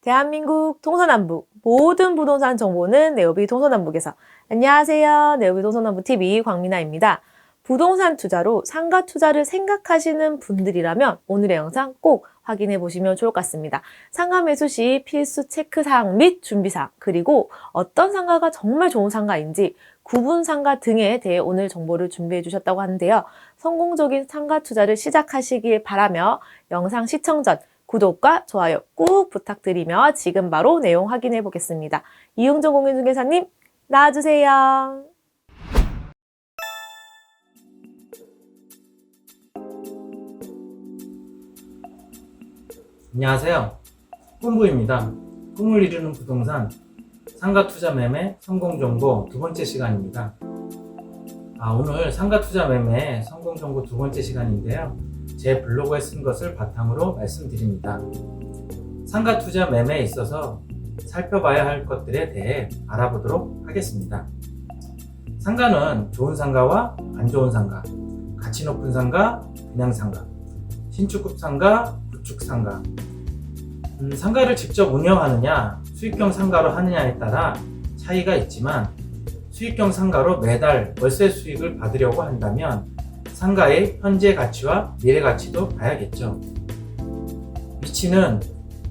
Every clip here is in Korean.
대한민국 동서남북 모든 부동산 정보는 네오비 동서남북에서. 안녕하세요. 네오비 동서남북TV 광민아입니다. 부동산 투자로 상가 투자를 생각하시는 분들이라면 오늘의 영상 꼭 확인해 보시면 좋을 것 같습니다. 상가 매수 시 필수 체크사항 및 준비사항, 그리고 어떤 상가가 정말 좋은 상가인지, 구분 상가 등에 대해 오늘 정보를 준비해 주셨다고 하는데요. 성공적인 상가 투자를 시작하시길 바라며 영상 시청 전 구독과 좋아요 꾹 부탁드리며 지금 바로 내용 확인해 보겠습니다. 이용정 공인중개사님 나와주세요. 안녕하세요. 꿈부입니다. 꿈을 이루는 부동산 상가 투자 매매 성공 정보 두 번째 시간입니다. 오늘 상가 투자 매매 성공 정보 두 번째 시간인데요. 제 블로그에 쓴 것을 바탕으로 말씀드립니다. 상가 투자 매매에 있어서 살펴봐야 할 것들에 대해 알아보도록 하겠습니다. 상가는 좋은 상가와 안 좋은 상가, 가치 높은 상가, 그냥 상가, 신축급 상가, 구축 상가. 상가를 직접 운영하느냐, 수익형 상가로 하느냐에 따라 차이가 있지만, 수익형 상가로 매달 월세 수익을 받으려고 한다면 상가의 현재 가치와 미래 가치도 봐야겠죠. 위치는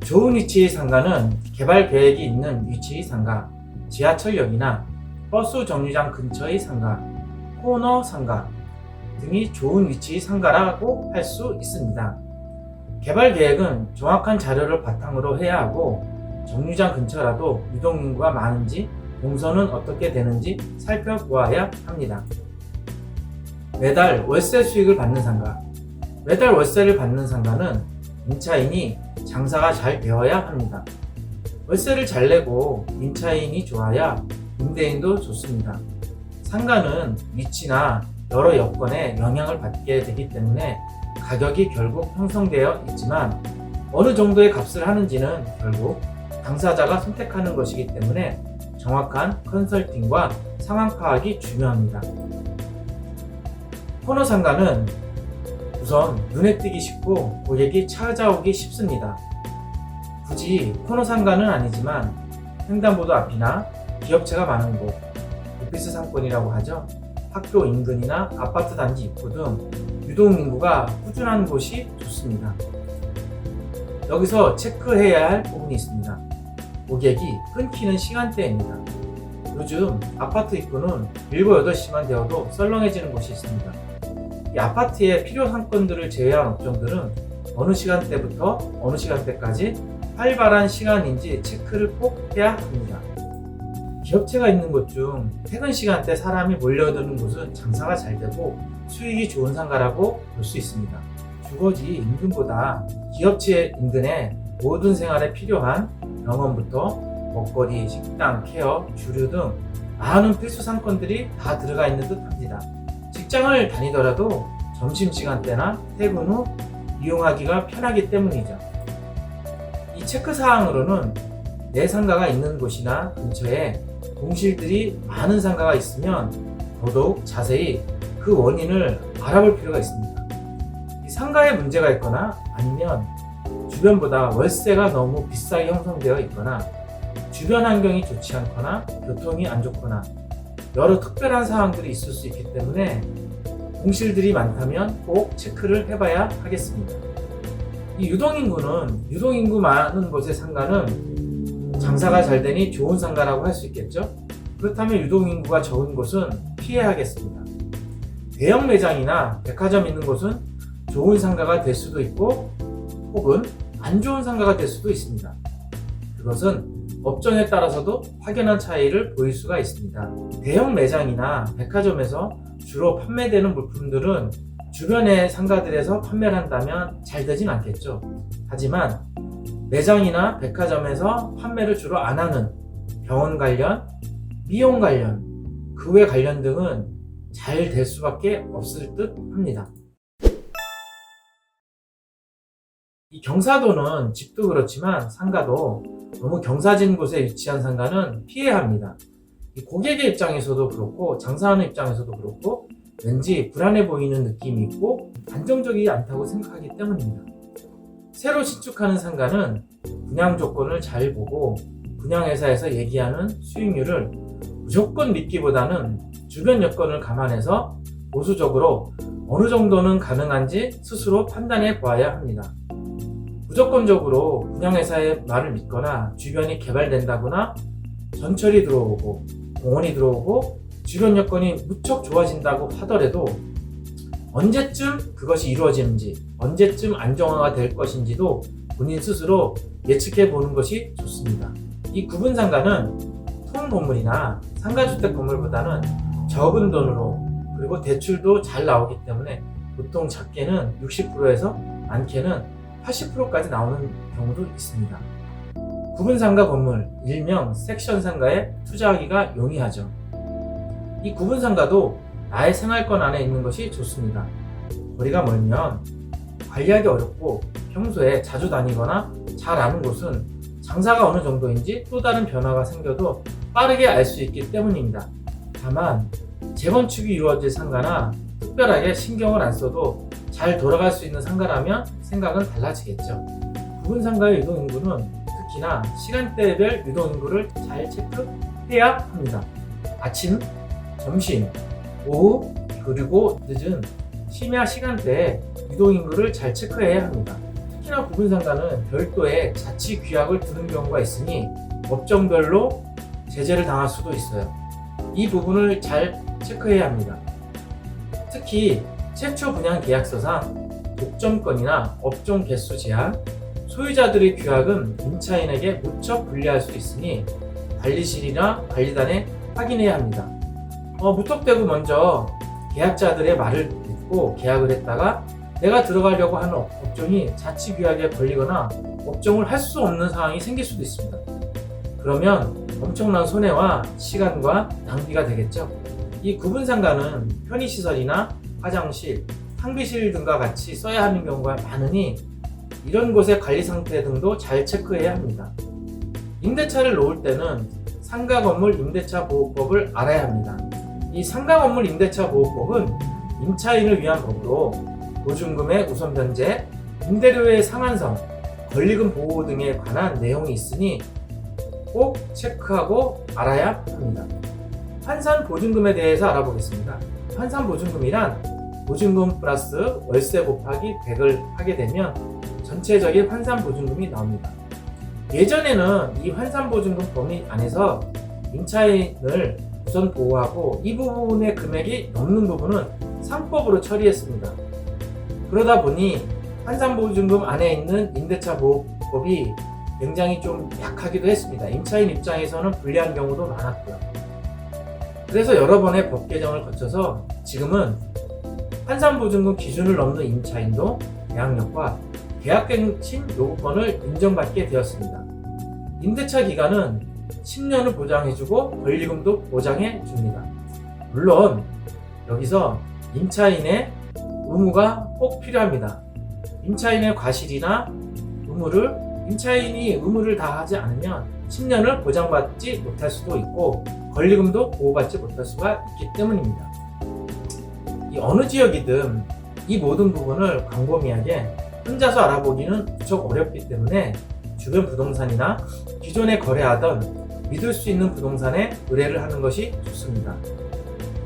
좋은 위치의 상가는 개발 계획이 있는 위치의 상가, 지하철역이나 버스 정류장 근처의 상가, 코너 상가 등이 좋은 위치의 상가라고 할 수 있습니다. 개발 계획은 정확한 자료를 바탕으로 해야 하고, 정류장 근처라도 유동인구가 많은지, 동선은 어떻게 되는지 살펴보아야 합니다. 매달 월세 수익을 받는 상가. 매달 월세를 받는 상가는 임차인이 장사가 잘 되어야 합니다. 월세를 잘 내고 임차인이 좋아야 임대인도 좋습니다. 상가는 위치나 여러 여건에 영향을 받게 되기 때문에 가격이 결국 형성되어 있지만, 어느 정도의 값을 하는지는 결국 당사자가 선택하는 것이기 때문에 정확한 컨설팅과 상황 파악이 중요합니다. 코너 상가는 우선 눈에 띄기 쉽고 고객이 찾아오기 쉽습니다. 굳이 코너 상가는 아니지만 횡단보도 앞이나 기업체가 많은 곳, 오피스 상권이라고 하죠. 학교 인근이나 아파트 단지 입구 등 유동인구가 꾸준한 곳이 좋습니다. 여기서 체크해야 할 부분이 있습니다. 고객이 끊기는 시간대입니다. 요즘 아파트 입구는 7, 8시만 되어도 썰렁해지는 곳이 있습니다. 이 아파트의 필요 상권들을 제외한 업종들은 어느 시간대부터 어느 시간대까지 활발한 시간인지 체크를 꼭 해야 합니다. 기업체가 있는 곳 중 퇴근 시간대 사람이 몰려드는 곳은 장사가 잘 되고 수익이 좋은 상가라고 볼 수 있습니다. 주거지 인근보다 기업체 인근에 모든 생활에 필요한 병원부터 먹거리, 식당, 케어, 주류 등 많은 필수 상권들이 다 들어가 있는 듯 합니다. 직장을 다니더라도 점심시간대나 퇴근 후 이용하기가 편하기 때문이죠. 이 체크사항으로는 내 상가가 있는 곳이나 근처에 공실들이 많은 상가가 있으면 더더욱 자세히 그 원인을 알아볼 필요가 있습니다. 이 상가에 문제가 있거나 아니면 주변보다 월세가 너무 비싸게 형성되어 있거나 주변 환경이 좋지 않거나 교통이 안 좋거나 여러 특별한 상황들이 있을 수 있기 때문에 공실들이 많다면 꼭 체크를 해봐야 하겠습니다. 이 유동인구 많은 곳의 상가는 장사가 잘 되니 좋은 상가라고 할 수 있겠죠. 그렇다면 유동인구가 적은 곳은 피해야 하겠습니다. 대형 매장이나 백화점 있는 곳은 좋은 상가가 될 수도 있고 혹은 안 좋은 상가가 될 수도 있습니다. 그것은 업종에 따라서도 확연한 차이를 보일 수가 있습니다. 대형 매장이나 백화점에서 주로 판매되는 물품들은 주변의 상가들에서 판매를 한다면 잘 되진 않겠죠. 하지만 매장이나 백화점에서 판매를 주로 안 하는 병원 관련, 미용 관련, 그 외 관련 등은 잘 될 수밖에 없을 듯 합니다. 이 경사도는 집도 그렇지만 상가도 너무 경사진 곳에 위치한 상가는 피해야 합니다. 이 고객의 입장에서도 그렇고 장사하는 입장에서도 그렇고 왠지 불안해 보이는 느낌이 있고 안정적이지 않다고 생각하기 때문입니다. 새로 신축하는 상가는 분양 조건을 잘 보고 분양회사에서 얘기하는 수익률을 무조건 믿기보다는 주변 여건을 감안해서 보수적으로 어느 정도는 가능한지 스스로 판단해 보아야 합니다. 무조건적으로 분양회사의 말을 믿거나 주변이 개발된다거나 전철이 들어오고 공원이 들어오고 주변 여건이 무척 좋아진다고 하더라도 언제쯤 그것이 이루어지는지, 언제쯤 안정화가 될 것인지도 본인 스스로 예측해 보는 것이 좋습니다. 이 구분 상가는 통 건물이나 상가주택 건물보다는 적은 돈으로 그리고 대출도 잘 나오기 때문에 보통 작게는 60%에서 많게는 80%까지 나오는 경우도 있습니다. 구분 상가 건물, 일명 섹션 상가에 투자하기가 용이하죠. 이 구분 상가도 나의 생활권 안에 있는 것이 좋습니다. 거리가 멀면 관리하기 어렵고 평소에 자주 다니거나 잘 아는 곳은 장사가 어느 정도인지 또 다른 변화가 생겨도 빠르게 알 수 있기 때문입니다. 다만 재건축이 이루어질 상가나 특별하게 신경을 안 써도 잘 돌아갈 수 있는 상가라면 생각은 달라지겠죠. 구분 상가의 유동인구는 특히나 시간대별 유동인구를 잘 체크해야 합니다. 아침, 점심, 오후, 그리고 늦은 심야 시간대에 유동인구를 잘 체크해야 합니다. 특히나 구분 상가는 별도의 자치 규약을 두는 경우가 있으니 업종별로 제재를 당할 수도 있어요. 이 부분을 잘 체크해야 합니다. 특히 최초 분양 계약서상 독점권이나 업종 개수 제한, 소유자들의 규약은 임차인에게 무척 불리할 수 있으니 관리실이나 관리단에 확인해야 합니다. 무턱대고 먼저 계약자들의 말을 듣고 계약을 했다가 내가 들어가려고 하는 업종이 자치규약에 걸리거나 업종을 할 수 없는 상황이 생길 수도 있습니다. 그러면 엄청난 손해와 시간과 낭비가 되겠죠. 이 구분 상가는 편의시설이나 화장실, 탕비실 등과 같이 써야 하는 경우가 많으니 이런 곳의 관리 상태 등도 잘 체크해야 합니다. 임대차를 놓을 때는 상가 건물 임대차 보호법을 알아야 합니다. 이 상가 건물 임대차 보호법은 임차인을 위한 법으로 보증금의 우선 변제, 임대료의 상한선, 권리금 보호 등에 관한 내용이 있으니 꼭 체크하고 알아야 합니다. 환산 보증금에 대해서 알아보겠습니다. 환산 보증금이란 보증금 플러스 월세 곱하기 100을 하게 되면 전체적인 환산 보증금이 나옵니다. 예전에는 이 환산 보증금 범위 안에서 임차인을 우선 보호하고 이 부분의 금액이 넘는 부분은 상법으로 처리했습니다. 그러다 보니 환산 보증금 안에 있는 임대차 보호법이 굉장히 좀 약하기도 했습니다. 임차인 입장에서는 불리한 경우도 많았고요. 그래서 여러 번의 법 개정을 거쳐서 지금은 환산 보증금 기준을 넘는 임차인도 계약력과 계약갱신 요구권을 인정받게 되었습니다. 임대차 기간은 10년을 보장해주고 권리금도 보장해줍니다. 물론 여기서 임차인의 의무가 꼭 필요합니다. 임차인의 과실이나 임차인이 의무를 다하지 않으면 10년을 보장받지 못할 수도 있고 권리금도 보호받지 못할 수가 있기 때문입니다. 이 어느 지역이든 이 모든 부분을 광범위하게 혼자서 알아보기는 무척 어렵기 때문에 주변 부동산이나 기존에 거래하던 믿을 수 있는 부동산에 의뢰를 하는 것이 좋습니다.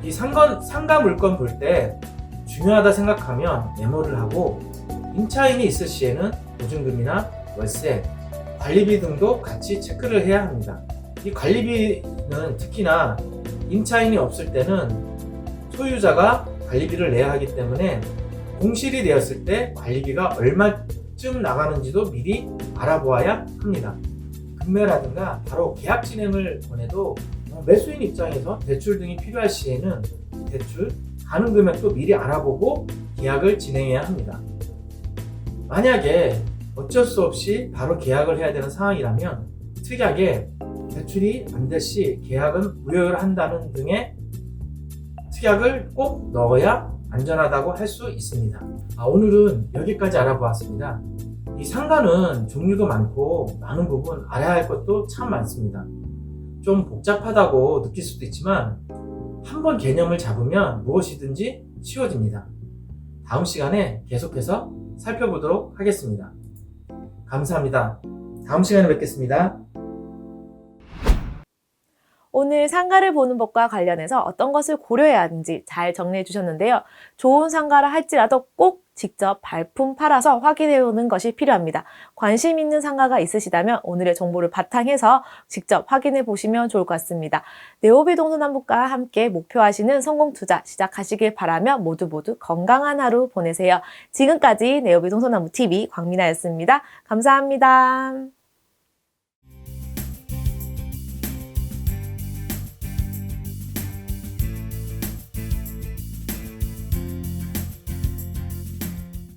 이 상가 물건 볼 때 중요하다 생각하면 메모를 하고 임차인이 있을 시에는 보증금이나 월세, 관리비 등도 같이 체크를 해야 합니다. 이 관리비는 특히나 임차인이 없을 때는 소유자가 관리비를 내야 하기 때문에 공실이 되었을 때 관리비가 얼마쯤 나가는지도 미리 알아보아야 합니다. 금매라든가 바로 계약 진행을 권해도 매수인 입장에서 대출 등이 필요할 시에는 대출 가능 금액도 미리 알아보고 계약을 진행해야 합니다. 만약에 어쩔 수 없이 바로 계약을 해야 되는 상황이라면 특이하게 대출이 안 될 시 계약은 무효한다는 등의 특약을 꼭 넣어야 안전하다고 할 수 있습니다. 오늘은 여기까지 알아보았습니다. 이 상가는 종류도 많고 많은 부분 알아야 할 것도 참 많습니다. 좀 복잡하다고 느낄 수도 있지만 한번 개념을 잡으면 무엇이든지 쉬워집니다. 다음 시간에 계속해서 살펴보도록 하겠습니다. 감사합니다. 다음 시간에 뵙겠습니다. 오늘 상가를 보는 법과 관련해서 어떤 것을 고려해야 하는지 잘 정리해 주셨는데요. 좋은 상가를 할지라도 꼭 직접 발품 팔아서 확인해 보는 것이 필요합니다. 관심 있는 상가가 있으시다면 오늘의 정보를 바탕해서 직접 확인해 보시면 좋을 것 같습니다. 네오비 동서남북과 함께 목표하시는 성공 투자 시작하시길 바라며 모두 건강한 하루 보내세요. 지금까지 네오비 동서남북 TV 광민아였습니다. 감사합니다.